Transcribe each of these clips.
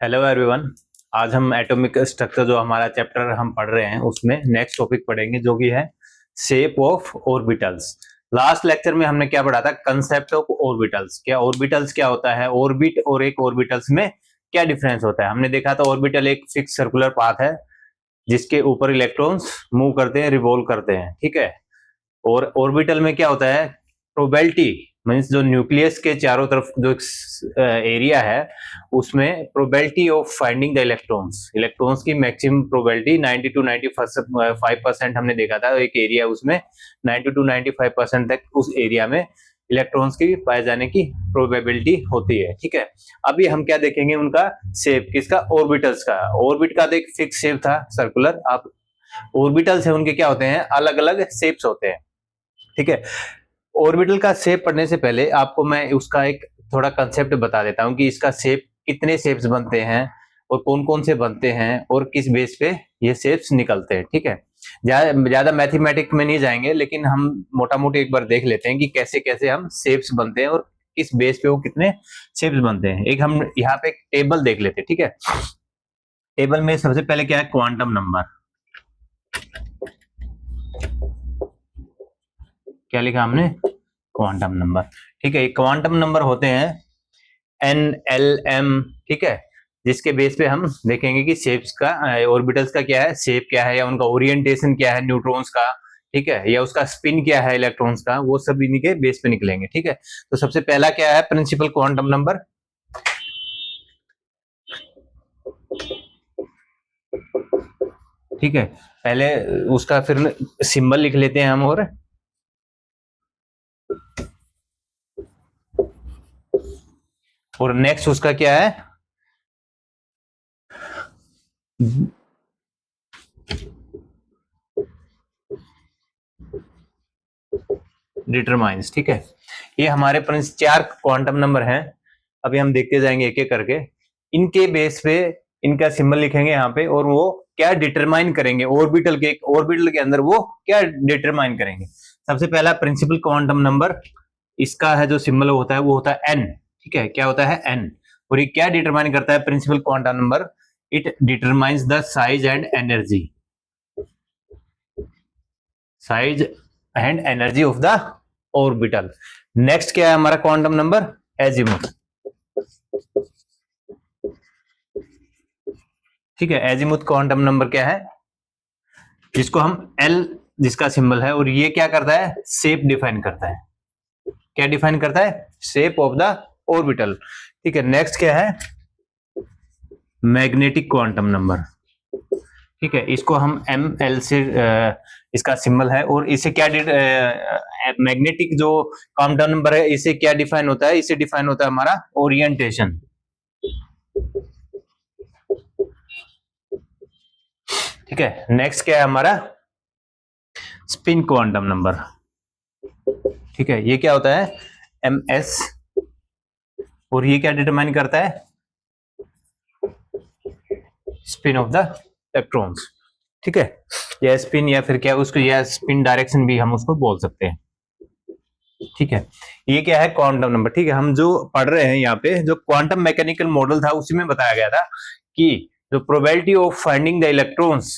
Hello everyone. आज हम atomic structure जो हमारा चैप्टर हम पढ़ रहे हैं उसमें नेक्स्ट टॉपिक पढ़ेंगे जो कि है shape of orbitals. Last lecture में हमने क्या पढ़ा था? Concept of orbitals. क्या ऑर्बिटल्स क्या होता है, ऑर्बिट और एक ऑर्बिटल्स में क्या डिफरेंस होता है। हमने देखा था ऑर्बिटल एक फिक्स सर्कुलर पाथ है जिसके ऊपर इलेक्ट्रॉन्स मूव करते हैं, रिवॉल्व करते हैं, ठीक है। और ऑर्बिटल में क्या होता है? प्रोबेबिलिटी मीन्स जो न्यूक्लियस के चारों तरफ जो एरिया है उसमें probability of finding the electrons की मैक्सिमम प्रोबेबिलिटी 90 टू 95% हमने देखा था। एक एरिया उसमें 90 टू 95% तक उस एरिया में इलेक्ट्रॉन्स की पाए जाने की प्रोबेबिलिटी होती है, ठीक है। अभी हम क्या देखेंगे? उनका शेप, किसका? ऑर्बिटल्स का। ऑर्बिट का तो एक फिक्स शेप था सर्कुलर। अब ऑर्बिटल्स है उनके क्या होते हैं? अलग अलग शेप्स होते हैं, ठीक है। ऑर्बिटल का शेप पढ़ने से पहले आपको मैं उसका एक थोड़ा कंसेप्ट बता देता हूं कि इसका शेप, कितने शेप्स बनते हैं और कौन कौन से बनते हैं और किस बेस पे ये शेप्स निकलते हैं, ठीक है। ज्यादा मैथमेटिक्स में नहीं जाएंगे, लेकिन हम मोटा मोटी एक बार देख लेते हैं कि कैसे कैसे हम शेप्स बनते हैं और किस बेस पे वो कितने शेप्स बनते हैं। एक हम यहाँ पे एक टेबल देख लेते हैं, ठीक है। टेबल में सबसे पहले क्या है? Quantum number. क्या लिखा हमने? क्वांटम नंबर, ठीक है। क्वांटम नंबर होते हैं एन एल एम, ठीक है। जिसके बेस पे हम देखेंगे कि शेप्स का, ऑर्बिटल्स का क्या है, शेप क्या है, या उनका ओरिएंटेशन क्या है न्यूट्रॉन्स का, ठीक है, या उसका स्पिन क्या है इलेक्ट्रॉन्स का, वो सब इन्हीं के बेस पे निकलेंगे, ठीक है। तो सबसे पहला क्या है? प्रिंसिपल क्वांटम नंबर, ठीक है। पहले उसका फिर सिंबल लिख लेते हैं हम। और नेक्स्ट उसका क्या है? डिटरमाइंस, ठीक है। ये हमारे पास 4 क्वांटम नंबर हैं। अभी हम देखते जाएंगे एक एक करके। इनके बेस पे इनका सिंबल लिखेंगे यहाँ पे, और वो क्या डिटरमाइन करेंगे ऑर्बिटल के अंदर वो क्या डिटरमाइन करेंगे। सबसे पहला प्रिंसिपल क्वांटम नंबर, इसका है जो सिंबल होता है वो होता है एन, ठीक है। क्या होता है? एन। और ये क्या डिटरमाइन करता है? Principal quantum number, it determines the size and energy, size and energy of the orbital. Next क्या है हमारा क्वांटम नंबर? एजीमुथ, ठीक है। एजीमुथ क्वांटम नंबर क्या है? जिसको हम एल, जिसका सिंबल है, और ये क्या करता है? शेप डिफाइन करता है। क्या डिफाइन करता है? शेप ऑफ द ऑर्बिटल, ठीक है। नेक्स्ट क्या है? मैग्नेटिक क्वांटम नंबर, ठीक है। इसको हम एम एल से इसका सिंबल है, और इसे क्या मैग्नेटिक जो क्वांटम नंबर है इसे क्या डिफाइन होता है? इसे डिफाइन होता है हमारा ओरिएंटेशन, ठीक है। नेक्स्ट क्या है हमारा? स्पिन क्वांटम नंबर, ठीक है। ये क्या होता है? M S. और ये क्या डिटरमाइन करता है? स्पिन ऑफ द इलेक्ट्रॉन्स, ठीक है। या स्पिन, या फिर क्या उसको, या स्पिन डायरेक्शन भी हम उसको बोल सकते हैं, ठीक है। ये क्या है? क्वांटम नंबर, ठीक है। हम जो पढ़ रहे हैं यहाँ पे, जो क्वांटम मैकेनिकल मॉडल था उसी में बताया गया था कि जो probability of finding the electrons,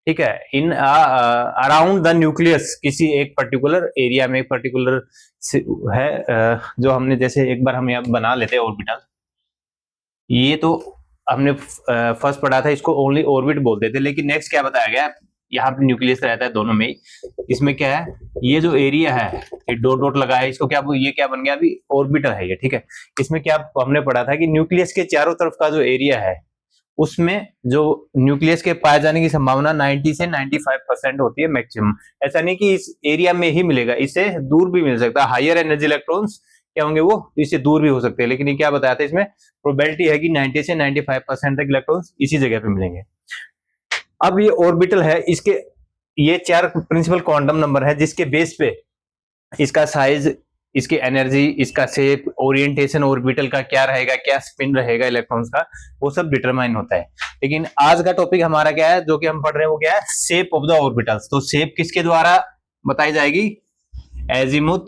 ठीक है, इन अराउंड द न्यूक्लियस, किसी एक पर्टिकुलर एरिया में, एक पर्टिकुलर है जो हमने, जैसे एक बार हम यहाँ बना लेते हैं ऑर्बिटल। ये तो हमने फर्स्ट पढ़ा था, इसको ओनली ऑर्बिट बोलते थे, लेकिन नेक्स्ट क्या बताया गया? यहाँ पे न्यूक्लियस रहता है दोनों में। इसमें क्या है? ये जो एरिया है, ये डॉट डॉट लगा है, इसको क्या, ये क्या बन गया? अभी ऑर्बिटल है ये, ठीक है। इसमें क्या हमने पढ़ा था कि न्यूक्लियस के चारों तरफ का जो एरिया है उसमें जो न्यूक्लियस के पाए जाने की संभावना 90 से 95% होती है मैक्सिमम। ऐसा नहीं कि इस एरिया में ही मिलेगा, इससे दूर भी मिल सकता है। हायर एनर्जी इलेक्ट्रॉन्स क्या होंगे? वो इससे दूर भी हो सकते हैं, लेकिन ये क्या बताया था इसमें? प्रोबेबिलिटी है कि 90 से 95% तक इलेक्ट्रॉन्स इसी जगह पे मिलेंगे। अब ये ऑर्बिटल है, इसके ये 4 प्रिंसिपल क्वांटम नंबर है जिसके बेस पे इसका साइज, इसकी एनर्जी, इसका शेप, ओरिएंटेशन ऑर्बिटल का क्या रहेगा, क्या स्पिन रहेगा इलेक्ट्रॉन्स का, वो सब डिटरमाइन होता है। लेकिन आज का टॉपिक हमारा क्या है जो कि हम पढ़ रहे हैं, वो क्या है? Shape of the orbitals. तो शेप किसके द्वारा बताई जाएगी? एजीमुथ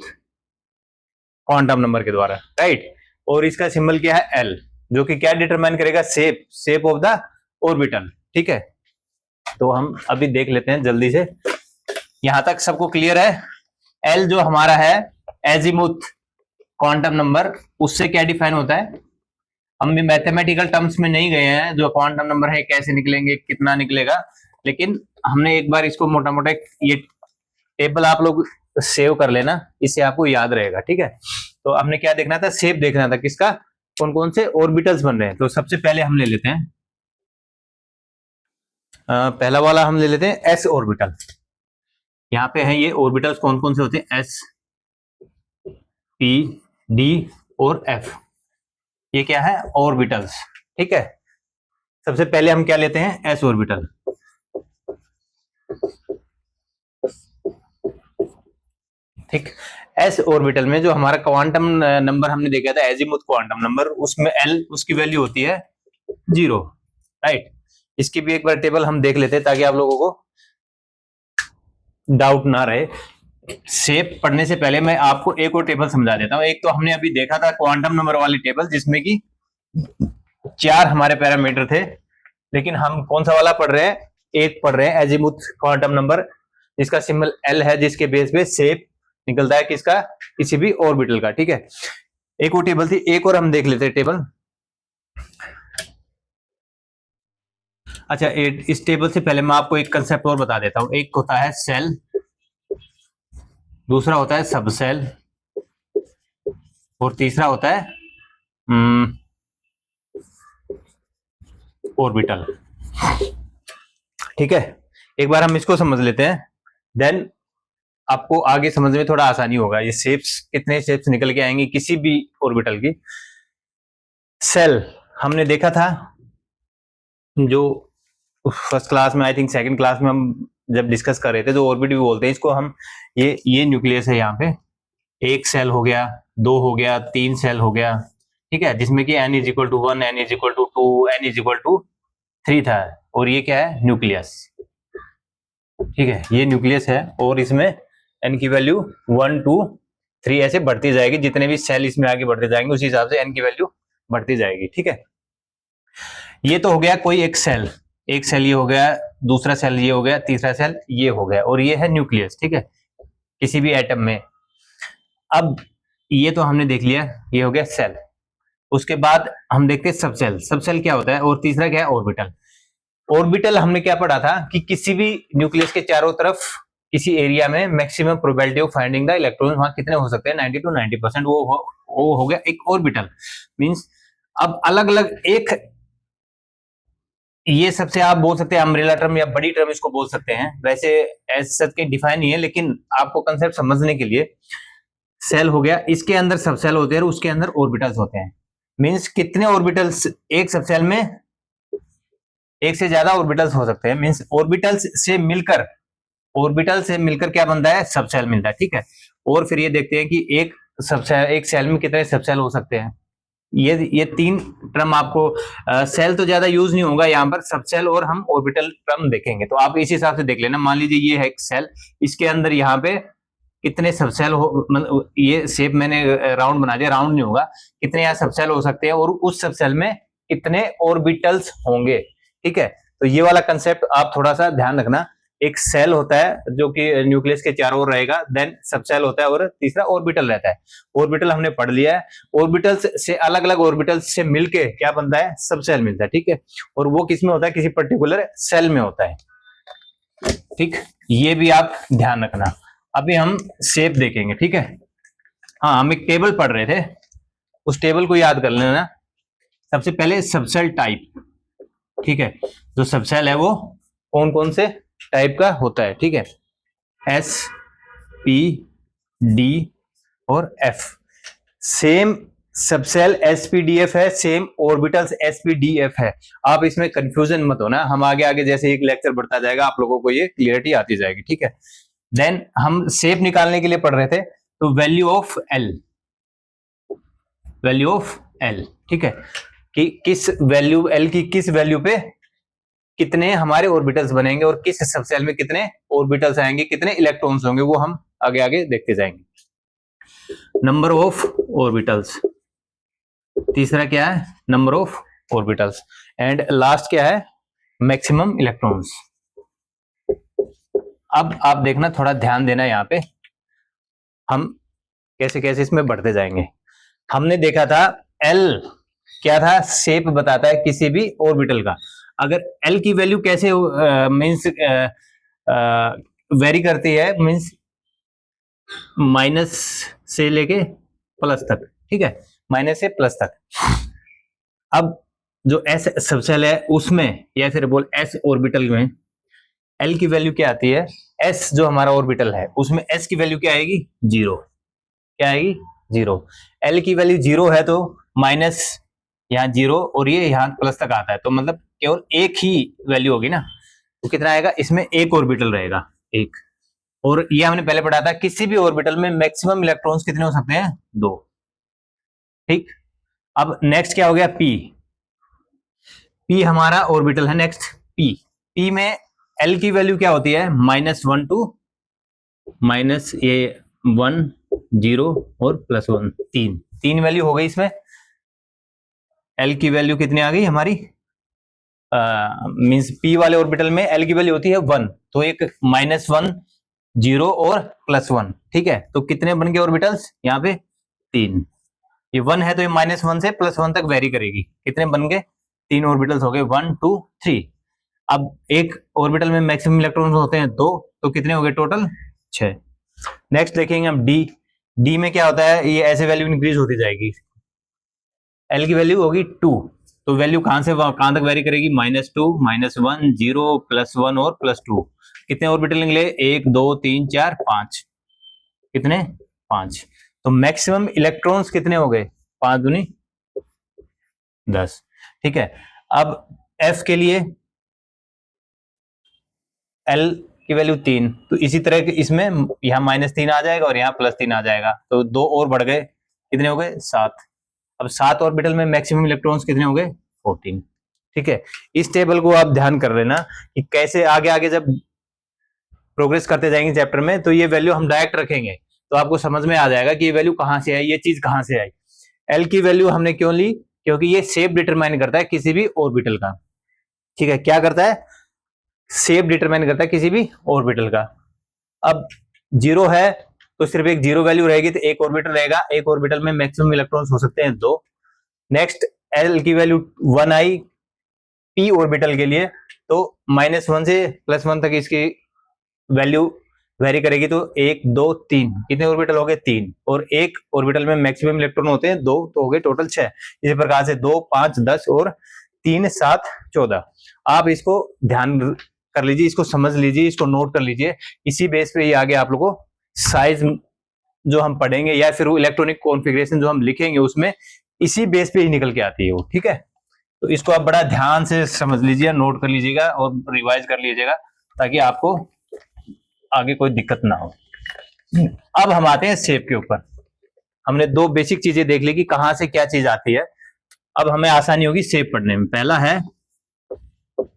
क्वांटम नंबर के द्वारा, राइट। और इसका सिंबल क्या है? एल। जो कि क्या डिटरमाइन करेगा, शेप ऑफ द ऑर्बिटल। ठीक है, तो हम अभी देख लेते हैं जल्दी से, यहां तक सबको क्लियर है। एल जो हमारा है एजीमुथ क्वांटम नंबर, उससे क्या डिफाइन होता है, हम भी मैथमेटिकल टर्म्स में नहीं गए हैं, जो क्वांटम नंबर है कैसे निकलेंगे, कितना निकलेगा, लेकिन हमने एक बार इसको मोटा मोटा ये टेबल आप लोग सेव कर लेना, इससे आपको याद रहेगा। ठीक है, तो हमने क्या देखना था, शेप देखना था किसका, कौन कौन से ऑर्बिटल्स बन रहे हैं। तो सबसे पहले हम ले लेते हैं पहला वाला हम ले लेते हैं एस ऑर्बिटल। यहाँ पे है ये ऑर्बिटल्स कौन कौन से होते हैं, एस, पी, डी और एफ, ये क्या है ऑर्बिटल्स। ठीक है, सबसे पहले हम क्या लेते हैं, एस ऑर्बिटल। ठीक, एस ऑर्बिटल में जो हमारा क्वांटम नंबर हमने देखा था एजीमुथ क्वांटम नंबर, उसमें एल उसकी वैल्यू होती है 0, राइट। इसकी भी एक बार टेबल हम देख लेते हैं ताकि आप लोगों को डाउट ना रहे। शेप पढ़ने से पहले मैं आपको एक और टेबल समझा देता हूं। एक तो हमने अभी देखा था क्वांटम नंबर वाली टेबल जिसमें कि 4 हमारे पैरामीटर थे, लेकिन हम कौन सा वाला पढ़ रहे हैं, एक पढ़ रहे हैं एजीमुथ क्वांटम नंबर, जिसका सिंबल एल है, जिसके बेस पे शेप निकलता है किसका, किसी भी ऑर्बिटल का। ठीक है, एक और टेबल थी, एक और हम देख लेते हैं टेबल। अच्छा, इस टेबल से पहले मैं आपको एक कंसेप्ट और बता देता हूं। एक होता है सेल, दूसरा होता है सबसेल, और तीसरा होता है ऑर्बिटल। ठीक है, एक बार हम इसको समझ लेते हैं, देन आपको आगे समझ में थोड़ा आसानी होगा। ये शेप्स, कितने शेप्स निकल के आएंगे किसी भी ऑर्बिटल की। सेल हमने देखा था, जो फर्स्ट क्लास में, आई थिंक सेकंड क्लास में हम जब डिस्कस कर रहे थे, जो ऑर्बिट भी बोलते हैं इसको हम, ये न्यूक्लियस है। यहाँ पे एक सेल हो गया, 2 हो गया, 3 सेल हो गया। ठीक है, जिसमें कि n = 1, n = 2, n = 3 था, और ये क्या है, न्यूक्लियस। ठीक है, ये न्यूक्लियस है, और इसमें n की वैल्यू 1, 2, 3 ऐसे बढ़ती जाएगी, जितने भी सेल इसमें आगे बढ़ते जाएंगे उसी हिसाब से n की वैल्यू बढ़ती जाएगी। ठीक है, ये तो हो गया कोई एक सेल ये हो गया, दूसरा सेल ये हो गया, तीसरा सेल ये हो गया, और ये है न्यूक्लियस। ठीक है, किसी भी एटम में। अब ये तो हमने देख लिया, ये हो गया सेल। उसके बाद हम देखते हैं सबसेल। सबसेल क्या होता है, और तीसरा क्या है, ऑर्बिटल। ऑर्बिटल हमने क्या पढ़ा था कि किसी भी न्यूक्लियस के चारों तरफ किसी एरिया में maximum probability of finding the electron वहां कितने हो सकते हैं, 90 to 90%। वो हो गया एक ऑर्बिटल। मींस अब अलग अलग एक, ये सबसे आप बोल सकते हैं अम्ब्रेला टर्म या बड़ी टर्म इसको बोल सकते हैं। वैसे एज सच के डिफाइन नहीं है, लेकिन आपको कंसेप्ट समझने के लिए, सेल हो गया, इसके अंदर सबसेल होते हैं और उसके अंदर ऑर्बिटल्स होते हैं। मींस कितने ऑर्बिटल्स एक सबसेल में, एक से ज्यादा ऑर्बिटल्स हो सकते हैं। मींस ऑर्बिटल्स से मिलकर क्या बनता है, सबसेल मिलता है। ठीक है, और फिर ये देखते हैं कि एक सबसेल, एक सेल में कितने सबसेल हो सकते हैं। ये 3 टर्म आपको, सेल तो ज्यादा यूज नहीं होगा यहाँ पर, सबसेल और हम ऑर्बिटल टर्म देखेंगे, तो आप इस हिसाब से देख लेना। मान लीजिए ये है एक सेल, इसके अंदर यहाँ पे कितने सबसेल हो, मतलब ये शेप मैंने राउंड बना दिया, राउंड नहीं होगा, कितने यहाँ सबसेल हो सकते हैं, और उस सबसेल में कितने ऑर्बिटल्स होंगे। ठीक है, तो ये वाला कंसेप्ट आप थोड़ा सा ध्यान रखना। एक सेल होता है जो कि न्यूक्लियस के चारों ओर रहेगा, देन सबसेल होता है, और तीसरा ऑर्बिटल रहता है। ऑर्बिटल हमने पढ़ लिया है, ऑर्बिटल्स से अलग अलग ऑर्बिटल्स से मिलके क्या बनता है, सबसेल मिलता है। ठीक है, और वो किसमें होता है, किसी पर्टिकुलर सेल में होता है। ठीक, ये भी आप ध्यान रखना। अभी हम शेप देखेंगे। ठीक है, हाँ, हम एक टेबल पढ़ रहे थे, उस टेबल को याद कर लेना। सबसे पहले सबसेल टाइप। ठीक है, जो सबसेल है वो कौन कौन से टाइप का होता है। ठीक है, एस, पी, डी और एफ। सेम सबसेल एसपीडीएफ है, सेम ऑर्बिटल्स एसपीडीएफ है। आप इसमें कंफ्यूजन मत होना, हम आगे आगे जैसे एक लेक्चर बढ़ता जाएगा आप लोगों को ये क्लियरिटी आती जाएगी। ठीक है, देन हम शेप निकालने के लिए पढ़ रहे थे, तो वैल्यू ऑफ एल। ठीक है, कि किस वैल्यू एल की किस वैल्यू पे कितने हमारे ऑर्बिटल्स बनेंगे, और किस सबसेल में कितने ऑर्बिटल्स आएंगे, कितने इलेक्ट्रॉन्स होंगे, वो हम आगे आगे देखते जाएंगे। नंबर ऑफ ऑर्बिटल्स, तीसरा क्या है, number of orbitals, and last क्या है, मैक्सिमम इलेक्ट्रॉन्स। अब आप देखना, थोड़ा ध्यान देना, यहाँ पे हम कैसे कैसे इसमें बढ़ते जाएंगे। हमने देखा था एल क्या था, शेप बताता है किसी भी ऑर्बिटल का। अगर एल की वैल्यू कैसे मींस वेरी करती है, मींस माइनस से लेके प्लस तक, ठीक है, माइनस से प्लस तक। अब जो एस सबसेल है उसमें, या फिर बोल एस ऑर्बिटल में एल की वैल्यू क्या आती है, एस जो हमारा ऑर्बिटल है उसमें एस की वैल्यू क्या आएगी, जीरो। क्या आएगी, जीरो। एल की वैल्यू जीरो है तो माइनस यहाँ जीरो और ये यहाँ प्लस तक आता है, तो मतलब केवल एक ही वैल्यू होगी ना, तो कितना आएगा, इसमें एक ऑर्बिटल रहेगा, एक। और ये हमने पहले पढ़ा था, किसी भी ऑर्बिटल में मैक्सिमम इलेक्ट्रॉन्स कितने हो सकते हैं, दो। ठीक। अब नेक्स्ट क्या हो गया, पी। पी हमारा ऑर्बिटल है नेक्स्ट, पी। पी में एल की वैल्यू क्या होती है, -1 टू माइनस ये 1 0 और +1, तीन वैल्यू हो गई इसमें। एल की वैल्यू कितनी आ गई हमारी, मींस पी वाले ऑर्बिटल में एल की वैल्यू होती है 1, तो एक -1 0 और +1, ठीक है। तो कितने बन गए ऑर्बिटल्स यहाँ पे, 3। ये 1 है तो ये -1 से +1 तक वेरी करेगी, कितने बन गए, 3 ऑर्बिटल्स हो गए, 1 2 3। अब एक ऑर्बिटल में मैक्सिमम इलेक्ट्रॉन्स होते हैं 2, तो कितने हो गए टोटल, 6। नेक्स्ट देखेंगे हम डी। डी में क्या होता है, ये ऐसे वैल्यू इंक्रीज होती जाएगी। एल की वैल्यू होगी 2, तो वैल्यू कहां से कहां तक वेरी करेगी, -2 -1 0 +1 और +2। कितने ऑर्बिटल निकले, 1 2 3 4 5, कितने, 5। तो मैक्सिमम इलेक्ट्रॉन्स कितने हो गए, 5 दूनी 10, ठीक है। अब एफ के लिए एल की वैल्यू 3, तो इसी तरह इसमें यहाँ -3 आ जाएगा और यहाँ +3 आ जाएगा, तो 2 और बढ़ गए, कितने हो गए, 7। अब 7 ऑर्बिटल में मैक्सिमम इलेक्ट्रॉन्स कितने हो गए, 14, ठीक है। इस टेबल को आप ध्यान कर लेना कि कैसे आगे आगे जब प्रोग्रेस करते जाएंगे चैप्टर में, तो ये वैल्यू हम डायरेक्ट रखेंगे, तो आपको समझ में आ जाएगा कि ये वैल्यू कहां से आई, ये चीज कहां से आई। एल की वैल्यू हमने क्यों ली, क्योंकि ये शेप डिटरमाइन करता है किसी भी ऑर्बिटल का, ठीक है। क्या करता है, शेप डिटरमाइन करता है किसी भी ऑर्बिटल का। अब 0 है तो सिर्फ एक 0 वैल्यू रहेगी, तो एक ऑर्बिटल रहेगा, एक ऑर्बिटल में मैक्सिमम इलेक्ट्रॉन्स हो सकते हैं 2। नेक्स्ट एल की वैल्यू 1 आई पी ऑर्बिटल के लिए, तो -1 से +1 तक इसकी वैल्यू वेरी करेगी, तो 1 2 3, कितने ऑर्बिटल हो गए, 3। और एक ऑर्बिटल में मैक्सिमम इलेक्ट्रॉन होते हैं 2, तो हो गए टोटल 6। इसी प्रकार से 2 5 10 और 3 7 14। आप इसको ध्यान कर लीजिए, इसको समझ लीजिए, इसको नोट कर लीजिए। इसी बेस पे ये आगे आप लोगों को साइज जो हम पढ़ेंगे या फिर इलेक्ट्रॉनिक कॉन्फ़िगरेशन जो हम लिखेंगे उसमें इसी बेस पे ही निकल के आती है वो, ठीक है। तो इसको आप बड़ा ध्यान से समझ लीजिए, नोट कर लीजिएगा और रिवाइज कर लीजिएगा, ताकि आपको आगे कोई दिक्कत ना हो। अब हम आते हैं शेप के ऊपर। हमने 2 बेसिक चीजें देख ली कि कहां से क्या चीज आती है। अब हमें आसानी होगी शेप पढ़ने में। पहला है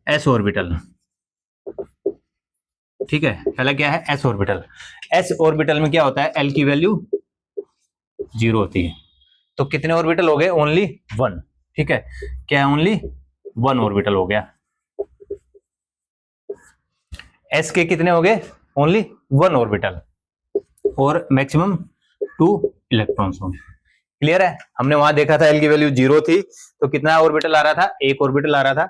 एस ऑर्बिटल, ठीक है। पहला क्या है, एस ऑर्बिटल। एस ऑर्बिटल में क्या होता है, एल की वैल्यू 0 होती है, तो कितने ऑर्बिटल हो गए, ओनली 1, ठीक है। क्या, ओनली 1 ऑर्बिटल हो गया। एस के कितने हो गए, ओनली 1 ऑर्बिटल, और मैक्सिमम 2 इलेक्ट्रॉन्स होंगे। क्लियर है। हमने वहां देखा था एल की वैल्यू 0 थी, तो कितना ऑर्बिटल आ रहा था, एक ऑर्बिटल आ रहा था,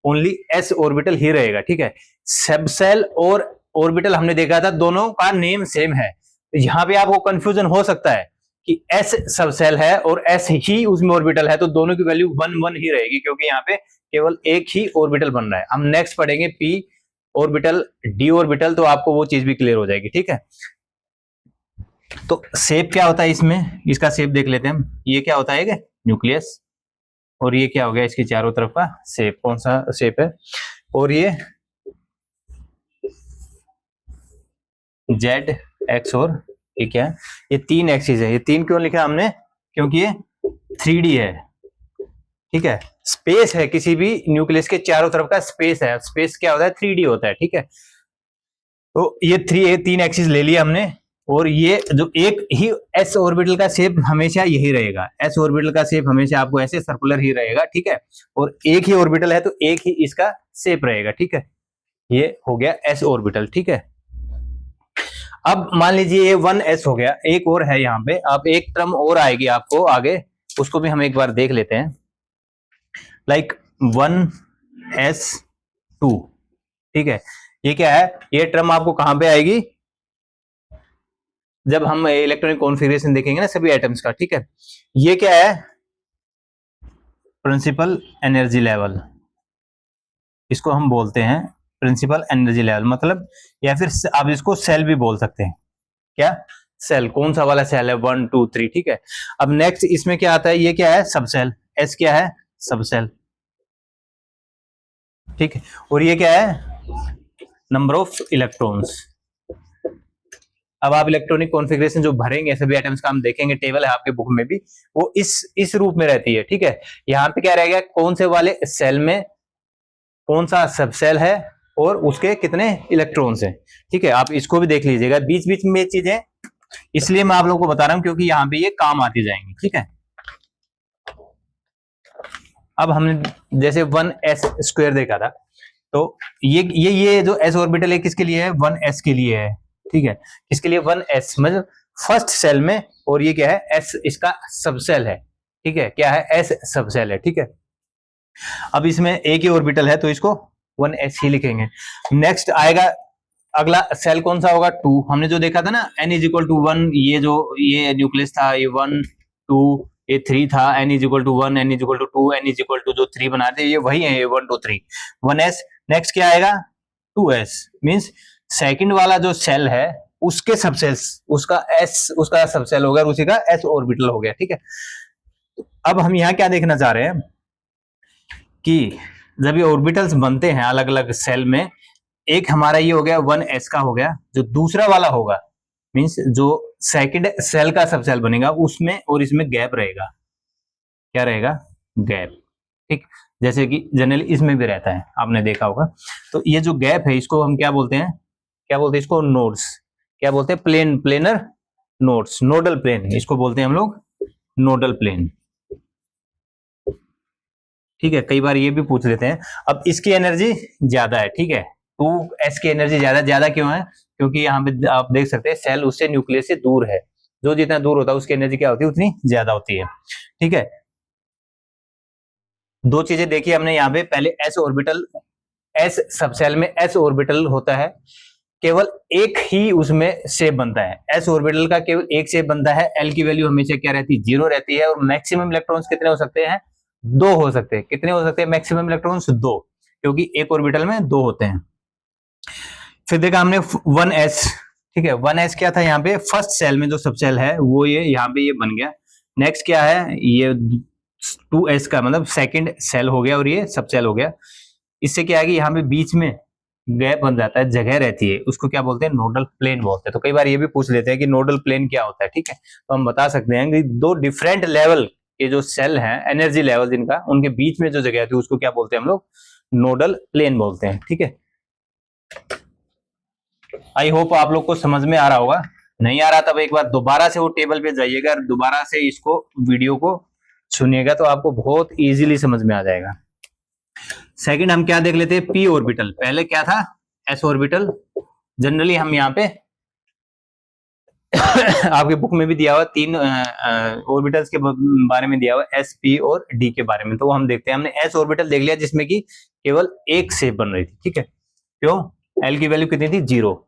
ओनली एस ऑर्बिटल ही रहेगा, ठीक है। सबसेल और ऑर्बिटल हमने देखा था, दोनों का नेम सेम है, तो यहां पे आपको कंफ्यूजन हो सकता है कि एस सबसेल है और एस ही उसमें ऑर्बिटल है, तो दोनों की वैल्यू 1 1 ही रहेगी, क्योंकि यहाँ पे केवल एक ही ऑर्बिटल बन रहा है। हम नेक्स्ट पढ़ेंगे पी ऑर्बिटल, डी ऑर्बिटल, तो आपको वो चीज भी क्लियर हो जाएगी, ठीक है। तो शेप क्या होता है इसमें, इसका शेप देख लेते हैं हम। ये क्या होता है, न्यूक्लियस, और ये क्या हो गया, इसकी चारों तरफ का शेप, कौन सा शेप है, और ये जेड एक्स, और ये क्या है, ये 3 एक्सिस है। ये 3 क्यों लिखा हमने, क्योंकि ये 3D है, ठीक है। स्पेस है, किसी भी न्यूक्लियस के चारों तरफ का स्पेस है। स्पेस क्या होता है, 3D होता है, ठीक है। तो ये 3 एक्सिस ले लिया हमने, और ये जो एक ही एस ऑर्बिटल का शेप हमेशा यही रहेगा, एस ऑर्बिटल का शेप हमेशा आपको ऐसे सर्कुलर ही रहेगा, ठीक है। और एक ही ऑर्बिटल है तो एक ही इसका शेप रहेगा, ठीक है। ये हो गया एस ऑर्बिटल, ठीक है। अब मान लीजिए ये 1s हो गया, एक और है यहाँ पे, अब एक टर्म और आएगी आपको आगे, उसको भी हम एक बार देख लेते हैं। लाइक 1s2, ठीक है। ये क्या है, ये टर्म आपको कहां पे आएगी, जब हम इलेक्ट्रॉनिक कॉन्फ़िगरेशन देखेंगे ना सभी एटम्स का, ठीक है। ये क्या है, प्रिंसिपल एनर्जी लेवल, इसको हम बोलते हैं प्रिंसिपल एनर्जी लेवल, मतलब या फिर आप इसको सेल भी बोल सकते हैं। क्या, सेल, कौन सा वाला सेल है, 1 2 3, ठीक है। अब नेक्स्ट इसमें क्या आता है, ये क्या है, सबसेल, एस क्या है, सबसेल, ठीक है। और ये क्या है, नंबर ऑफ इलेक्ट्रॉन्स। अब आप इलेक्ट्रॉनिक कॉन्फ़िगरेशन जो भरेंगे सभी एटम्स का, हम देखेंगे, टेबल है आपके बुक में भी, वो इस रूप में रहती है, ठीक है। यहाँ पे क्या रहेगा, कौन से वाले सेल में कौन सा सबसेल है और उसके कितने इलेक्ट्रॉन्स हैं, ठीक है। आप इसको भी देख लीजिएगा, बीच बीच में ये चीजें इसलिए मैं आप लोगों को बता रहा हूं क्योंकि यहाँ पे ये काम आती जाएंगी, ठीक है। अब हमने जैसे 1s² देखा था, तो ये जो s ऑर्बिटल है किसके लिए है, 1s के लिए है, ठीक है। किसके लिए, 1s मतलब फर्स्ट सेल में, और ये क्या है, s इसका सबसेल है, ठीक है। क्या है, s सबसेल है, ठीक है। अब इसमें एक ही ऑर्बिटल है तो इसको 1s ही लिखेंगे। नेक्स्ट आएगा अगला सेल कौन सा होगा, 2। हमने जो देखा था ना, n = 1, ये न्यूक्लियस था, ये 1 2, ये 3 था, n = 1, n = 2, n = जो 3 बनाते ये वही है, ये 1 2 3, 1s। नेक्स्ट क्या आएगा, 2s, मींस सेकंड वाला जो सेल है उसके सबसेल्स, उसका सबसेल होगा, उसी का s ऑर्बिटल हो गया, ठीक है। अब हम यहाँ क्या देखना चाह रहे हैं कि जब ये ऑर्बिटल्स बनते हैं अलग अलग सेल में, एक हमारा ये हो गया 1s का हो गया, जो दूसरा वाला होगा मींस जो सेकंड सेल का सबसेल बनेगा उसमें और इसमें गैप रहेगा, क्या रहेगा, गैप, ठीक। जैसे कि जनरली इसमें भी रहता है, आपने देखा होगा। तो ये जो गैप है इसको हम क्या बोलते हैं, इसको नोड्स, क्या बोलते हैं, प्लेनर नोड्स, नोडल प्लेन, इसको बोलते हैं हम लोग नोडल प्लेन, ठीक है। कई बार ये भी पूछ लेते हैं। अब इसकी एनर्जी ज्यादा है, ठीक है, 2s की एनर्जी ज्यादा क्यों है, क्योंकि यहाँ पे आप देख सकते हैं सेल उससे न्यूक्लियस से दूर है, जो जितना दूर होता है उसकी एनर्जी क्या होती है, उतनी ज्यादा होती है, ठीक है। दो चीजें देखी हमने यहाँ पे, पहले s ऑर्बिटल, s सबसेल में s ऑर्बिटल होता है, केवल एक ही उसमें शेप बनता है, s ऑर्बिटल का केवल एक शेप बनता है, l की वैल्यू हमेशा क्या रहती है, 0 रहती है, और मैक्सिमम इलेक्ट्रॉन्स कितने हो सकते हैं, 2 हो सकते हैं। कितने हो सकते हैं मैक्सिमम इलेक्ट्रॉन्स, 2, क्योंकि एक ऑर्बिटल में 2 होते हैं। फिर देखा हमने 1s, ठीक है, 1s क्या था, यहाँ पे फर्स्ट सेल में जो सबसेल है वो ये यहाँ पे ये बन गया। नेक्स्ट क्या है, ये 2s का मतलब सेकंड सेल हो गया और ये सबसेल हो गया। इससे क्या है कि यहाँ पे बीच में गैप बन जाता है, जगह रहती है, उसको क्या बोलते हैं, नोडल प्लेन बोलते हैं। तो कई बार ये भी पूछ लेते हैं कि नोडल प्लेन क्या होता है, ठीक है। तो हम बता सकते हैं कि दो डिफरेंट लेवल के जो सेल हैं, एनर्जी लेवल जिनका, उनके बीच में जो जगह थी उसको क्या बोलते हैं हम लोग, नोडल प्लेन बोलते हैं, ठीक है। आई होप आप लोग को समझ में आ रहा होगा, नहीं आ रहा तब एक बार दोबारा से वो टेबल पे जाइएगा, दोबारा से इसको वीडियो को सुनिएगा तो आपको बहुत इजीली समझ में आ जाएगा। सेकंड हम क्या देख लेते हैं, p ऑर्बिटल, पहले क्या था, s ऑर्बिटल। जनरली हम यहाँ पे आपके बुक में भी दिया हुआ 3 ऑर्बिटल्स के बारे में दिया हुआ, s p और d के बारे में, तो हम देखते हैं। हमने s ऑर्बिटल देख लिया जिसमें कि केवल एक शेप बन रही थी, ठीक है, क्यों, l की वैल्यू कितनी थी, 0।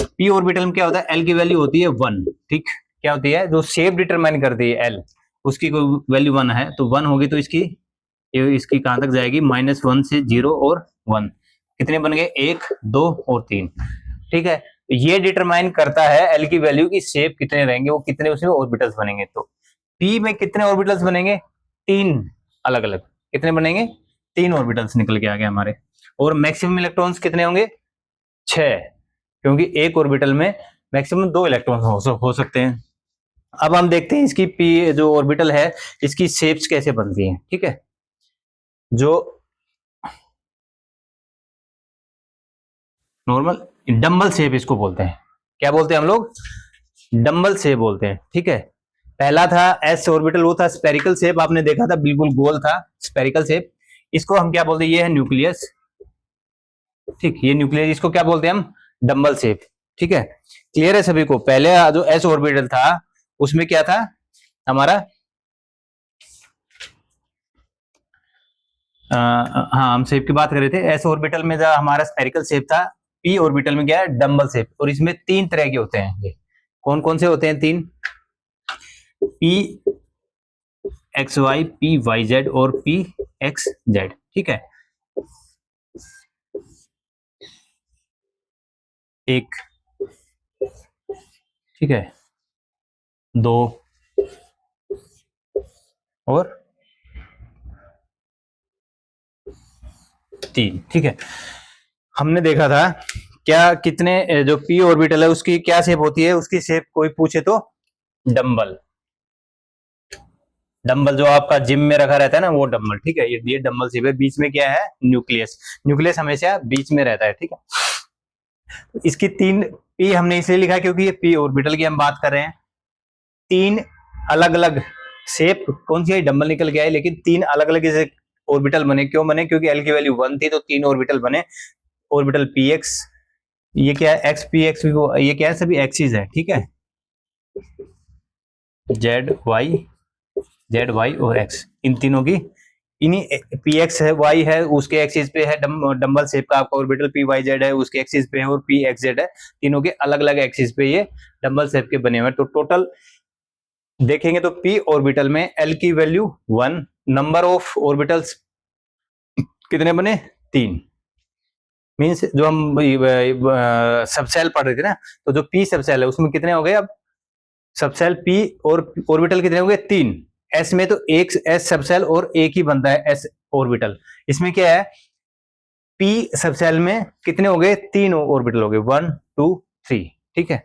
p ऑर्बिटल में क्या होता है, l की वैल्यू होती है 1, ठीक, क्या होती है, जो शेप डिटरमाइन करती है l, उसकी कोई वैल्यू 1 है तो 1 होगी, तो इसकी कहां तक जाएगी, -1 से 0 और 1, कितने बन गए, 1 2 और 3, ठीक है। ये डिटरमाइन करता है एल की वैल्यू की शेप कितने रहेंगे, वो कितने उसमें ऑर्बिटल्स बनेंगे। तो पी में कितने ऑर्बिटल्स बनेंगे, 3 अलग अलग, कितने बनेंगे, 3 ऑर्बिटल्स निकल के आ गए हमारे। और मैक्सिमम इलेक्ट्रॉन्स कितने होंगे, 6, क्योंकि एक ऑर्बिटल में मैक्सिमम 2 इलेक्ट्रॉन हो सकते हैं। अब हम देखते हैं इसकी पी जो ऑर्बिटल है इसकी शेप्स कैसे बनती हैं, ठीक है। जो नॉर्मल डम्बल शेप इसको बोलते हैं, क्या बोलते हैं हम लोग, डम्बल शेप बोलते हैं, ठीक है। पहला था एस ऑर्बिटल, वो था स्पेरिकल शेप, आपने देखा था बिल्कुल गोल था स्पेरिकल शेप। इसको हम क्या बोलते हैं, ये है न्यूक्लियस, ठीक, ये न्यूक्लियस, इसको क्या बोलते हैं हम, डम्बल शेप, ठीक है। क्लियर है सभी को। पहले जो एस ऑर्बिटल था उसमें क्या था हमारा, हाँ हम शेप की बात कर रहे थे। एस ऑर्बिटल में जो हमारा स्पेरिकल शेप था, पी ऑर्बिटल में क्या है, डम्बल शेप। और इसमें तीन तरह के होते हैं, ये कौन कौन से होते हैं, तीन, P X Y, P Y Z और पी एक्स जेड, ठीक है। एक, ठीक है, दो और तीन, ठीक है। हमने देखा था क्या, कितने जो पी ऑर्बिटल है उसकी क्या शेप होती है, उसकी शेप कोई पूछे तो डंबल, डंबल जो आपका जिम में रखा रहता है ना वो डंबल, ठीक है। ये डंबल शेप है। बीच में क्या है, न्यूक्लियस, न्यूक्लियस हमेशा बीच में रहता है, ठीक है। इसकी तीन, पी हमने इसलिए लिखा क्योंकि ये पी ऑर्बिटल की हम बात कर रहे हैं। तीन अलग अलग शेप, कौन सी है, डंबल निकल के आए, लेकिन तीन अलग अलग इसे ऑर्बिटल बने। क्यों बने, क्योंकि एल की वैल्यू 1 थी तो तीन ऑर्बिटल बने। ऑर्बिटल पी एक्स, ये क्या है, एक्स पी एक्स, ये क्या है, सभी एक्सिस है, ठीक है। जेड वाई और एक्स, इन तीनों की, इन्हीं पी एक्स है, वाई है, उसके एक्सिस पे है डंबल शेप का आपका ऑर्बिटल, पी वाई जेड है उसके एक्सिस पे है, और पी एक्स जेड है, तीनों के अलग अलग एक्सिस पे ये डंबल शेप के बने हुए हैं। तो टोटल देखेंगे तो पी ऑर्बिटल में एल की वैल्यू 1, नंबर ऑफ ऑर्बिटल्स कितने बने, 3। मीन्स जो हम सबसेल पढ़ रहे थे ना, तो जो पी सबसेल है उसमें कितने हो गए, अब सबसेल पी और ऑर्बिटल कितने हो गए, 3। एस में तो एक एस सबसेल और एक ही बनता है एस ऑर्बिटल। इसमें क्या है, पी सबसेल में कितने हो गए, 3 ऑर्बिटल हो गए, 1 2 3, ठीक है।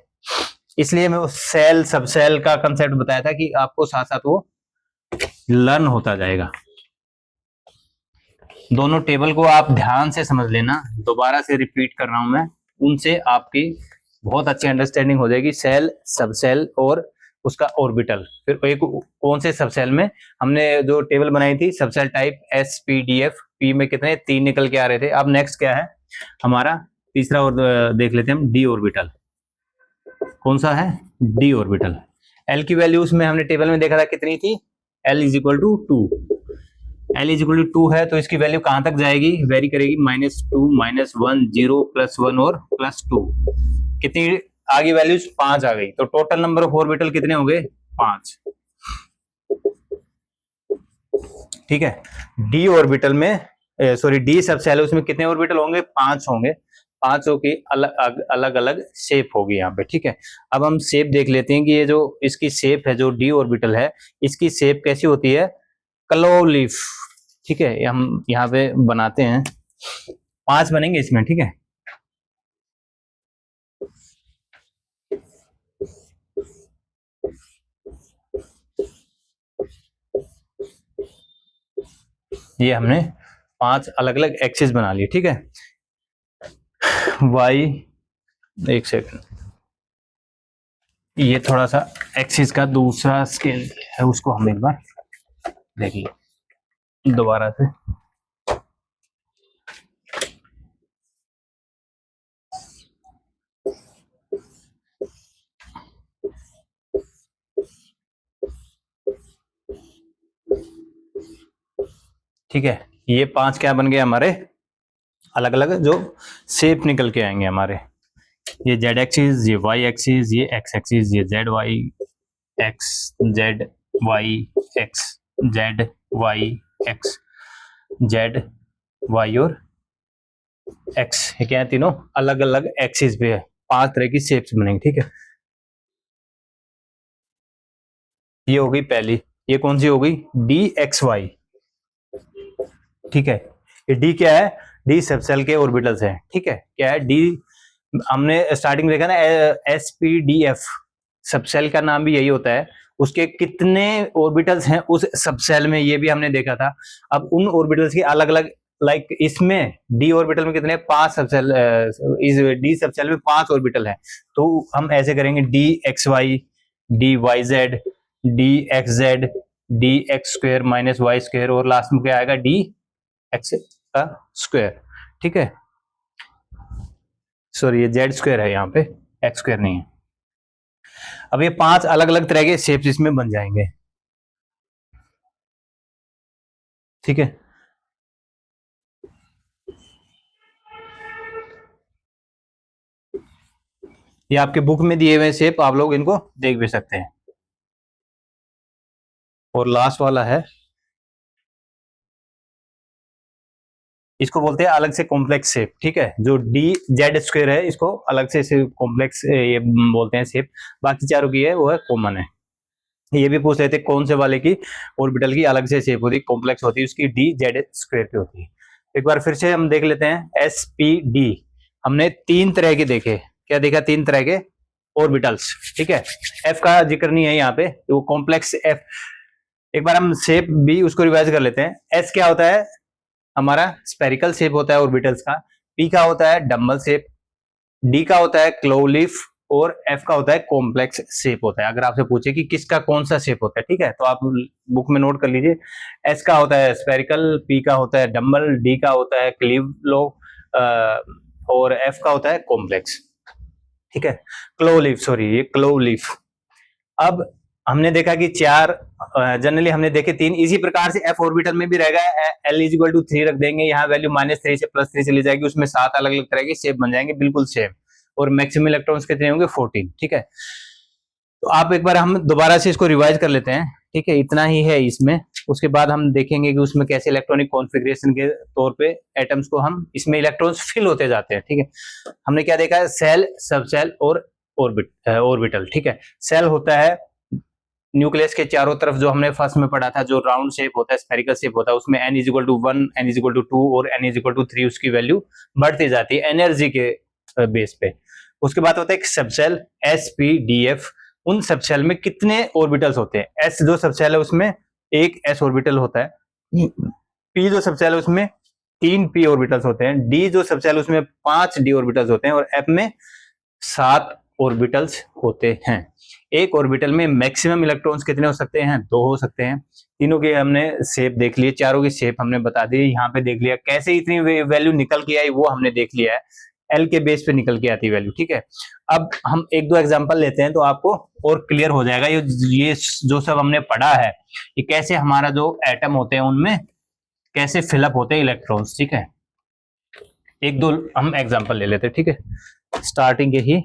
इसलिए मैं वो सेल सबसेल का कंसेप्ट बताया था कि आपको साथ साथ वो लर्न होता जाएगा। दोनों टेबल को आप ध्यान से समझ लेना, दोबारा से रिपीट कर रहा हूं मैं, उनसे आपकी बहुत अच्छी अंडरस्टैंडिंग हो जाएगी। सेल, सबसेल और उसका ऑर्बिटल। फिर एक कौन से सबसेल में हमने जो टेबल बनाई थी, subshell type S P D F, P में कितने, 3 निकल के आ रहे थे। अब नेक्स्ट क्या है हमारा, तीसरा और देख लेते हैं हम, डी ऑर्बिटल। कौन सा है, डी ऑर्बिटल। एल की वैल्यू उसमें हमने टेबल में देखा था कितनी थी, L is equal to 2, L is equal to 2 है तो इसकी वैल्यू कहां तक जाएगी, वेरी करेगी, -2 -1 0 +1 और +2, कितनी आगे वैल्यूज 5 आ गई। तो टोटल नंबर ऑफ ऑर्बिटल कितने हो गए, 5, ठीक है। डी ऑर्बिटल में सॉरी डी सबसेल उसमें कितने ऑर्बिटल होंगे, 5 होंगे। 5 की अलग अलग शेप होगी यहाँ पे, ठीक है। अब हम शेप देख लेते हैं कि ये जो इसकी शेप है, जो डी ऑर्बिटल है, इसकी शेप कैसी होती है, क्लोव लीफ, ठीक है। हम यहाँ पे बनाते हैं, 5 बनेंगे इसमें, ठीक है। ये हमने 5 अलग अलग एक्सिस बना लिए, ठीक है। वाई, एक सेकंड, ये थोड़ा सा एक्सिस का दूसरा स्केल है, उसको हम एक बार देखिए दोबारा से। ठीक है, ये 5 क्या बन गए हमारे, अलग अलग जो शेप निकल के आएंगे हमारे। ये जेड एक्सिस, ये वाई एक्सिस, ये एक्स एक्सिस, ये Z Y X Z Y X Z Y X Z Y और एक्स, ये क्या है, तीनों अलग अलग एक्सिस पे है। 5 तरह की शेप्स बनेंगी, ठीक है। ये हो गई पहली, ये कौन सी हो गई, डी एक्स वाई, ठीक है। ये डी क्या है, डी सबसेल के ऑर्बिटल्स है, ठीक है। क्या है डी, हमने स्टार्टिंग में देखा ना, S P D F, subshell का नाम भी यही होता है। उसके कितने ऑर्बिटल्स हैं उस सबसेल में, ये भी हमने देखा था। अब उन ऑर्बिटल्स की अलग अलग लाइक इसमें डी ऑर्बिटल में कितने 5 सबसेल, इस डी सबसेल में 5 ऑर्बिटल है, तो हम ऐसे करेंगे D X Y, D Y Z, D X Z, D X square minus Y square, और लास्ट में क्या आएगा डी एक्स का स्क्वायर। ठीक है, सॉरी ये जेड स्क्वायर है, यहाँ पे एक्स स्क्वायर नहीं है। अब ये 5 अलग अलग तरह के शेप्स इसमें बन जाएंगे। ठीक है, ये आपके बुक में दिए हुए शेप, आप लोग इनको देख भी सकते हैं। और लास्ट वाला है, इसको बोलते हैं अलग से कॉम्प्लेक्स शेप। ठीक है, जो डी जेड स्क्वायर है इसको अलग से कॉम्प्लेक्स ये बोलते हैं शेप, बाकी चारों की है वो है कॉमन है। ये भी पूछ रहे थे कौन से वाले की ऑर्बिटल की अलग से शेप होती है, कॉम्प्लेक्स होती है, उसकी डी जेड स्क्वायर की होती है। एक बार फिर से हम देख लेते हैं एस पी डी, हमने 3 तरह के देखे। क्या देखा? 3 तरह के ऑर्बिटल्स। ठीक है, एफ का जिक्र नहीं है यहाँ पे, वो कॉम्प्लेक्स एफ। एक बार हम शेप भी उसको रिवाइज कर लेते हैं। एस क्या होता है? हमारा स्पेरिकल शेप होता है ऑर्बिटल्स का। पी का होता है डम्बल शेप, डी का होता है क्लोव लीफ, और एफ का होता है कॉम्प्लेक्स शेप होता है। अगर आपसे पूछे कि किसका कौन सा शेप होता है, ठीक है, तो आप बुक में नोट कर लीजिए। एस का होता है स्पेरिकल, पी का होता है डम्बल, डी का होता है क्लीव लो, और एफ का होता है कॉम्प्लेक्स। ठीक है, क्लोव लीफ, सॉरी ये क्लोव लीफ। अब हमने देखा कि 4, जनरली हमने देखे 3, इसी प्रकार से एफ ऑर्बिटल में भी रहेगा। एल इज इक्वल टू 3 रख देंगे, यहाँ वैल्यू -3 से +3 चली जाएगी, उसमें 7 अलग अलग तरह के शेप बन जाएंगे बिल्कुल सेम, और मैक्सिमम इलेक्ट्रॉन्स कितने होंगे 14। ठीक है, तो आप एक बार हम दोबारा से इसको रिवाइज कर लेते हैं। ठीक है, इतना ही है इसमें, उसके बाद हम देखेंगे कि उसमें कैसे इलेक्ट्रॉनिक कॉन्फ़िगरेशन के तौर पे एटम्स को हम इसमें इलेक्ट्रॉन्स फिल होते जाते हैं। ठीक है, हमने क्या देखा है? सेल, सबसेल और ऑर्बिटल। ठीक है, सेल होता है न्यूक्लियस के चारों तरफ, जो हमने फर्स्ट में पढ़ा था, जो राउंड शेप होता है, स्फेरिकल शेप होता है, उसमें n = 1, n = 2 और n = 3 उसकी वैल्यू बढ़ती जाती है एनर्जी के बेस पे। उसके बाद होता है एक सबसेल SPDF। उन सबसेल में कितने ऑर्बिटल्स होते हैं? S जो सबसेल है उसमें एक s ऑर्बिटल होता है, P जो सबसेल है उसमें 3 p ऑर्बिटल्स होते हैं, D जो सबसेल है उसमें 5 d ऑर्बिटल्स होते हैं, और F में 7 ऑर्बिटल्स होते हैं। एक ऑर्बिटल में मैक्सिमम इलेक्ट्रॉन्स कितने हो सकते हैं? 2 हो सकते हैं। तीनों के हमने शेप देख लिए, चारों की शेप हमने बता दी, यहाँ पे देख लिया कैसे इतनी वैल्यू निकल के आई वो हमने देख लिया है, एल के बेस पे निकल के आती वैल्यू। ठीक है, अब हम 1-2 एग्जांपल लेते हैं तो आपको और क्लियर हो जाएगा ये जो सब हमने पढ़ा है, ये कैसे हमारा जो एटम होते हैं उनमें कैसे फिलअप होते हैं इलेक्ट्रॉन्स। ठीक है, 1-2 हम एग्जाम्पल ले लेते हैं। ठीक है, स्टार्टिंग ही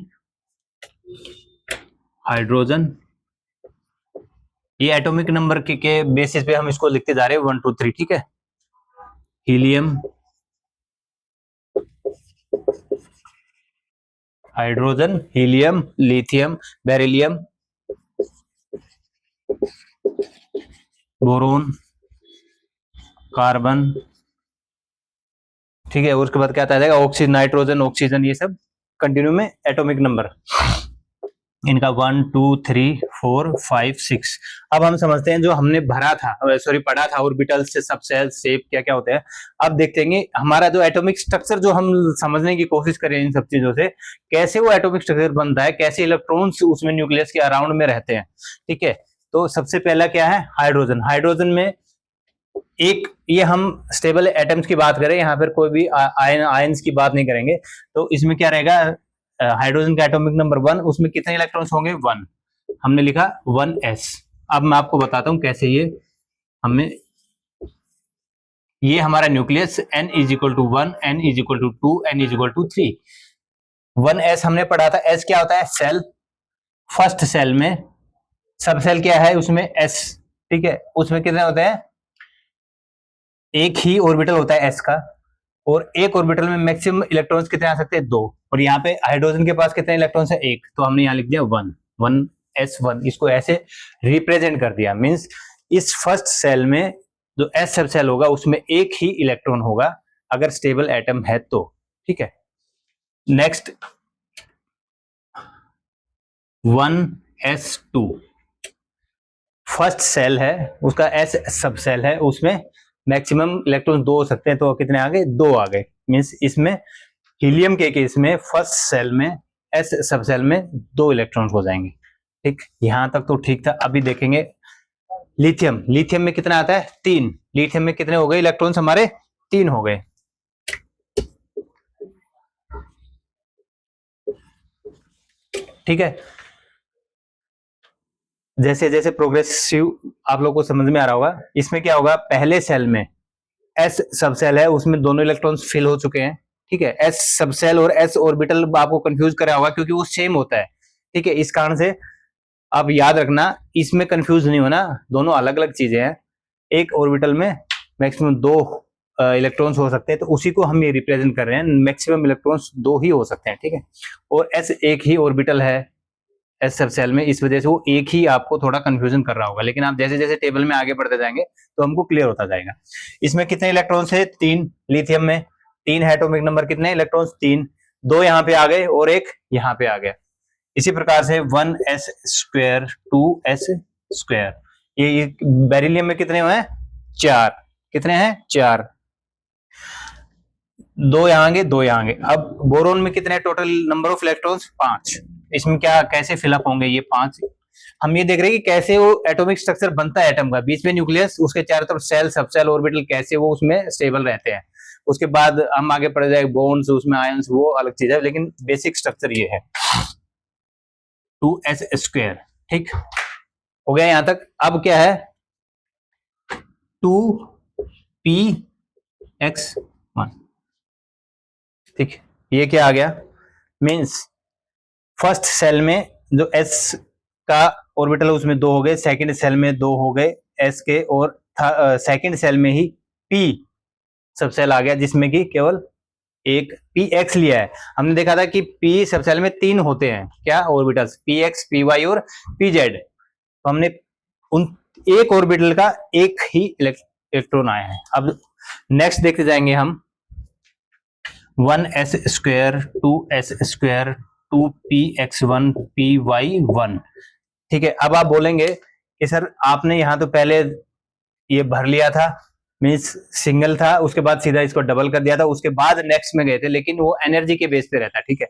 हाइड्रोजन, ये एटॉमिक नंबर के बेसिस पे हम इसको लिखते जा रहे हैं 1 2 3। ठीक है, helium, hydrogen, helium, lithium, beryllium, boron, carbon. ठीक है, उसके बाद क्या आता है? ऑक्सीजन, नाइट्रोजन, ऑक्सीजन, ये सब कंटिन्यू में एटॉमिक नंबर इनका 1 2 3 4 5 6। अब हम समझते हैं जो हमने भरा था, सॉरी पढ़ा था ऑर्बिटल से सबसेल शेप क्या क्या होते हैं। अब देखते हैं हमारा जो एटॉमिक स्ट्रक्चर जो हम समझने की कोशिश करें इन सब चीजों से, कैसे वो एटॉमिक स्ट्रक्चर बनता है, कैसे इलेक्ट्रॉन्स उसमें न्यूक्लियस के अराउंड में रहते हैं। ठीक है, तो सबसे पहला क्या है? हाइड्रोजन। हाइड्रोजन में एक, ये हम स्टेबल एटम्स की बात करें, यहाँ पर कोई भी आयंस की बात नहीं करेंगे, तो इसमें क्या रहेगा? हाइड्रोजन का एटॉमिक नंबर 1, उसमें कितने इलेक्ट्रॉन्स होंगे? 1। हमने लिखा 1s। अब मैं आपको बताता हूं कैसे ये हमें, ये हमारा nucleus n = 1, n = 2, n = 3। 1s हमने पढ़ा था, s क्या होता है? सेल। फर्स्ट सेल में सब सेल क्या है? उसमें s। ठीक है, उसमें कितने होते हैं? एक ही ऑर्बिटल होता है s का, और एक ऑर्बिटल में मैक्सिमम इलेक्ट्रॉन्स कितने आ सकते हैं? 2। और यहाँ पे हाइड्रोजन के पास कितने इलेक्ट्रॉन्स है? 1, तो हमने यहाँ लिख दिया 1 1s1, इसको ऐसे रिप्रेजेंट कर दिया। मींस इस फर्स्ट सेल में जो s सब सेल होगा उसमें एक ही इलेक्ट्रॉन होगा अगर स्टेबल एटम है तो। ठीक है, नेक्स्ट 1s2, फर्स्ट सेल है, उसका s सब सेल है, उसमें मैक्सिमम इलेक्ट्रॉन 2 हो सकते हैं, तो कितने आ गए? 2 आ गए। मीन्स इसमें हीलियम के केस में फर्स्ट सेल में एस सब सेल में 2 इलेक्ट्रॉन्स हो जाएंगे। ठीक, यहां तक तो ठीक था। अभी देखेंगे लिथियम। लिथियम में कितना आता है? 3। लिथियम में कितने हो गए इलेक्ट्रॉन्स हमारे? 3 हो गए। ठीक है, जैसे जैसे प्रोग्रेसिव आप लोगों को समझ में आ रहा होगा। इसमें क्या होगा, पहले सेल में एस सब सेल है, उसमें दोनों इलेक्ट्रॉन्स फिल हो चुके हैं। ठीक है, एस सब सेल और एस ऑर्बिटल आपको कंफ्यूज करा होगा क्योंकि वो सेम होता है। ठीक है, इस कारण से आप याद रखना, इसमें कंफ्यूज नहीं होना, दोनों अलग अलग चीजें हैं। एक ऑर्बिटल में मैक्सिमम 2 इलेक्ट्रॉन्स हो सकते हैं, तो उसी को हम ये रिप्रेजेंट कर रहे हैं। मैक्सिमम इलेक्ट्रॉन्स 2 ही हो सकते हैं। ठीक है, और एस एक ही ऑर्बिटल है एस सब सेल में, इस वजह से वो एक ही आपको थोड़ा कंफ्यूजन कर रहा होगा। लेकिन आप जैसे जैसे टेबल में आगे बढ़ते जाएंगे तो हमको क्लियर होता जाएगा। इसमें कितने इलेक्ट्रॉन्स है? 3। लिथियम में 3 है। एटॉमिक नंबर कितने इलेक्ट्रॉन्स? 3। 2 यहाँ पे आ गए और एक यहाँ पे आ गया। इसी प्रकार से 1s², 2s²। ये बेरिलियम में कितने हुए हैं? 4। कितने हैं? 4। 2 यहाँ आएंगे, 2 यहाँ आएंगे। अब बोरोन में कितने टोटल नंबर ऑफ इलेक्ट्रॉन्स? 5। इसमें क्या कैसे फिलअप होंगे ये 5? हम ये देख रहे हैं कि कैसे वो एटॉमिक स्ट्रक्चर बनता है एटम का। बीच में न्यूक्लियस, उसके चारों तरफ सेल, सब सेल, ऑर्बिटल, कैसे वो उसमें स्टेबल रहते हैं। उसके बाद हम आगे पढ़ जाए बॉन्ड्स, उसमें आयंस, वो अलग चीज है, लेकिन बेसिक स्ट्रक्चर ये है 2s²। ठीक हो गया यहां तक। अब क्या है? 2px1। ठीक, ये क्या आ गया? मींस फर्स्ट सेल में जो s का ऑर्बिटल है उसमें 2 हो गए, सेकंड सेल में 2 हो गए s के, और सेकंड सेल में ही p सब सेल आ गया जिसमें कि केवल एक px लिया है। हमने देखा था कि p सब सेल में 3 होते हैं, क्या ऑर्बिटल्स? px, py और pz। तो हमने उन एक ऑर्बिटल का एक ही इलेक्ट्रॉन आया है। अब नेक्स्ट देखते जाएंगे हम 1s², 2s², 2px1, py1। ठीक है, अब आप बोलेंगे कि सर आपने यहां तो पहले ये भर लिया था, मीन्स सिंगल था, उसके बाद सीधा इसको डबल कर दिया था, उसके बाद नेक्स्ट में गए थे, लेकिन वो एनर्जी के बेस पे रहता है। ठीक है,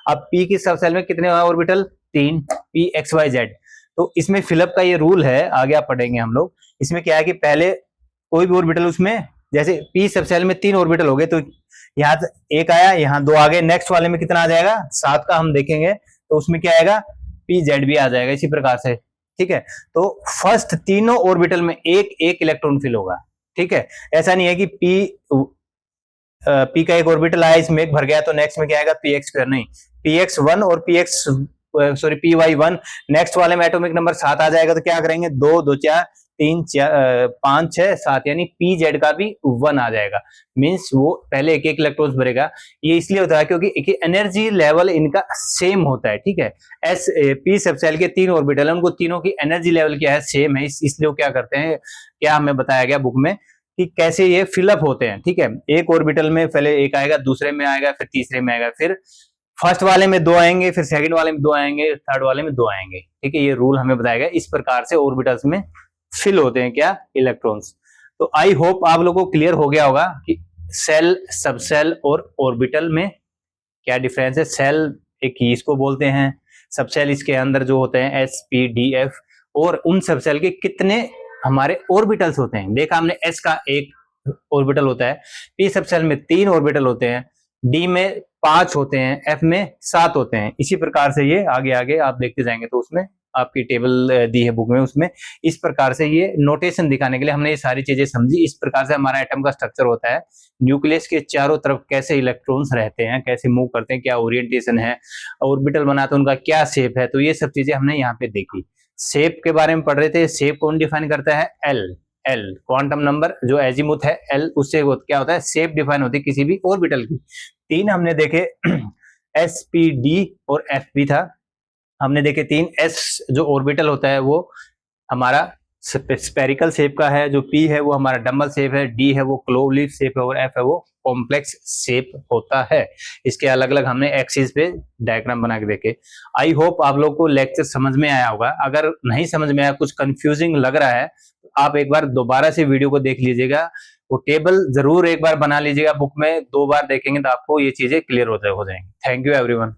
अब p की सब सेल में कितने ऑर्बिटल? 3, pxyz। तो इसमें फिलअप का ये रूल है, आगे आप पढ़ेंगे हम लोग। इसमें क्या है कि पहले कोई भी ऑर्बिटल, उसमें जैसे p सब सेल में 3 ऑर्बिटल हो गए, तो यहाँ एक आया, यहाँ 2 आ गए, नेक्स्ट वाले में कितना आ जाएगा? 7 का हम देखेंगे तो उसमें क्या आएगा? pz भी आ जाएगा इसी प्रकार से। ठीक है, तो फर्स्ट तीनों ऑर्बिटल में एक एक इलेक्ट्रॉन फिल होगा। ठीक है, ऐसा नहीं है कि p का एक ऑर्बिटल आया, इसमें एक भर गया तो नेक्स्ट में क्या आएगा? px²। नहीं, px1 और py1 नेक्स्ट वाले में एटॉमिक नंबर 7 आ जाएगा, तो क्या करेंगे? 2 2 4 3 4 5 6 7, यानी pz का भी 1 आ जाएगा। मींस वो पहले एक एक इलेक्ट्रॉन्स भरेगा। ये इसलिए होता है क्योंकि एनर्जी लेवल इनका सेम होता है। ठीक है, एस p सब सेल के 3 ऑर्बिटल है, उनको तीनों की एनर्जी लेवल क्या है? सेम है। इसलिए वो क्या करते हैं, क्या हमें बताया गया बुक में कि कैसे ये फिलअप होते हैं। ठीक है, एक ऑर्बिटल में पहले एक आएगा, दूसरे में आएगा, फिर तीसरे में आएगा, फिर फर्स्ट वाले में 2 आएंगे, फिर सेकंड वाले में 2 आएंगे, थर्ड वाले में 2 आएंगे। ठीक है, ये रूल हमें बताया गया। इस प्रकार से ऑर्बिटल्स में फिल होते हैं क्या? इलेक्ट्रॉन्स। तो आई होप आप लोगों को क्लियर हो गया होगा कि सेल, सब सेल और ऑर्बिटल में क्या डिफरेंस है। सेल एक ही इसको बोलते हैं, सब सेल इसके अंदर जो होते हैं s p d f, और उन सब सेल के कितने हमारे ऑर्बिटल्स होते हैं। देखा हमने, s का एक ऑर्बिटल होता है, p सब सेल में 3 ऑर्बिटल होते हैं, d में 5 होते हैं, f में 7 होते हैं। इसी प्रकार से ये आगे आगे आप देखते जाएंगे तो उसमें आपकी टेबल दी है बुक में, उसमें इस प्रकार से ये नोटेशन दिखाने के लिए हमने ये सारी चीजें समझी। इस प्रकार से हमारा एटम का स्ट्रक्चर होता है। न्यूक्लियस के चारों तरफ कैसे इलेक्ट्रॉन्स रहते हैं, कैसे मूव करते हैं, क्या ओरिएंटेशन है, ऑर्बिटल बनाते हैं, उनका क्या शेप है, तो ये सब चीजें हमने यहाँ पे देखी। शेप के बारे में पढ़ रहे थे। शेप कौन डिफाइन करता है? एल क्वांटम नंबर जो एजीमुथ है एल, उससे क्या होता है? शेप डिफाइन होती है किसी भी ऑर्बिटल की। 3 हमने देखे s p d और f भी था। हमने देखे 3। s जो ऑर्बिटल होता है वो हमारा स्पेरिकल शेप का है, जो p है वो हमारा डम्बल शेप है, d है वो क्लोव लीफ शेप है, और f है वो कॉम्प्लेक्स शेप होता है। इसके अलग अलग हमने एक्सिस पे डायग्राम बना के देखे। आई होप आप लोग को लेक्चर समझ में आया होगा। अगर नहीं समझ में आया, कुछ कंफ्यूजिंग लग रहा है, तो आप एक बार दोबारा से वीडियो को देख लीजिएगा। वो टेबल जरूर एक बार बना लीजिएगा बुक में, 2 बार देखेंगे तो आपको ये चीजें क्लियर हो जाएंगी। Thank you everyone.